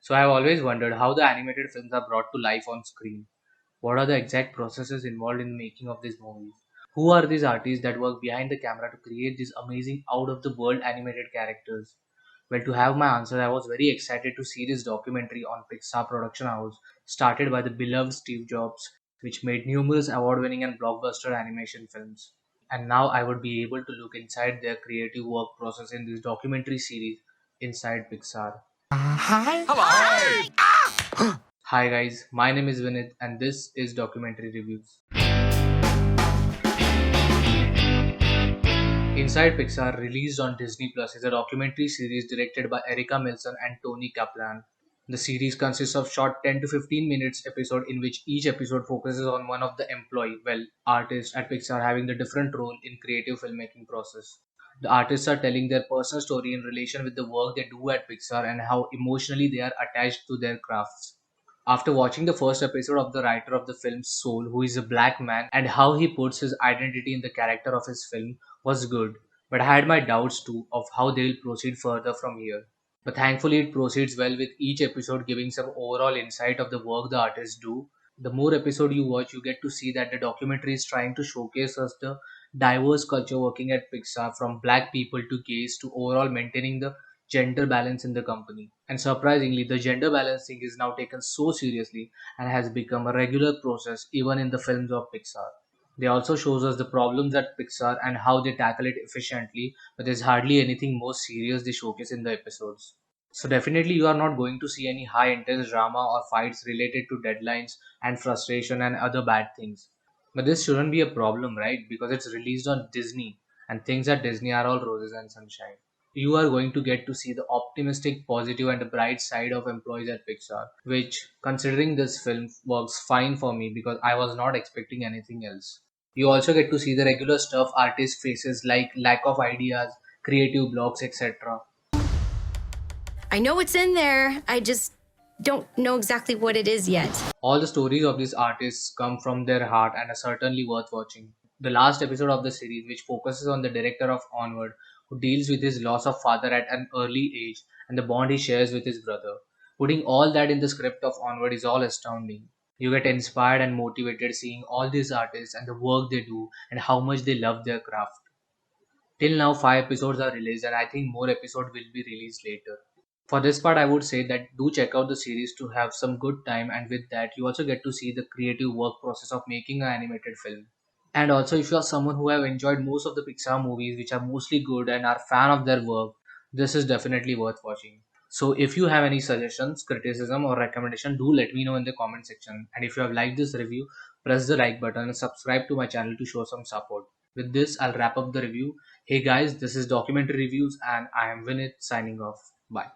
So I have always wondered how the animated films are brought to life on screen. What are the exact processes involved in the making of these movies? Who are these artists that work behind the camera to create these amazing out of the world animated characters? Well, to have my answer, I was very excited to see this documentary on Pixar Production House, started by the beloved Steve Jobs, which made numerous award winning and blockbuster animation films. And now I would be able to look inside their creative work process in this documentary series inside Pixar. Hi guys, my name is Vinith and this is Documentary Reviews. Inside Pixar, released on Disney Plus, is a documentary series directed by Erica Milson and Tony Kaplan. The series consists of short 10 to 15 minutes episode in which each episode focuses on one of the artists at Pixar having the different role in creative filmmaking process. The artists are telling their personal story in relation with the work they do at Pixar and how emotionally they are attached to their crafts. After watching the first episode of the writer of the film Soul, who is a black man, and how he puts his identity in the character of his film was good, but I had my doubts too of how they will proceed further from here. But thankfully, it proceeds well with each episode giving some overall insight of the work the artists do. The more episode you watch, you get to see that the documentary is trying to showcase us the diverse culture working at Pixar, from black people to gays to overall maintaining the gender balance in the company. And surprisingly, the gender balancing is now taken so seriously and has become a regular process even in the films of Pixar. They also shows us the problems at Pixar and how they tackle it efficiently, but there's hardly anything more serious they showcase in the episodes. So definitely you are not going to see any high intense drama or fights related to deadlines and frustration and other bad things. But this shouldn't be a problem, right? Because it's released on Disney and things at Disney are all roses and sunshine. You are going to get to see the optimistic, positive, and the bright side of employees at Pixar, which, considering this film, works fine for me because I was not expecting anything else. You also get to see the regular stuff artists faces like lack of ideas, creative blocks, etc. I know it's in there. I just don't know exactly what it is yet. All the stories of these artists come from their heart and are certainly worth watching. The last episode of the series, which focuses on the director of Onward, who deals with his loss of father at an early age and the bond he shares with his brother. Putting all that in the script of Onward is all astounding. You get inspired and motivated seeing all these artists and the work they do and how much they love their craft. Till now, 5 episodes are released, and I think more episodes will be released later. For this part, I would say that do check out the series to have some good time, and with that, you also get to see the creative work process of making an animated film. And also, if you are someone who have enjoyed most of the Pixar movies, which are mostly good and are fan of their work, this is definitely worth watching. So, if you have any suggestions, criticism, or recommendation, do let me know in the comment section. And if you have liked this review, press the like button and subscribe to my channel to show some support. With this, I'll wrap up the review. Hey guys, this is Documentary Reviews, and I am Vinith signing off. Bye.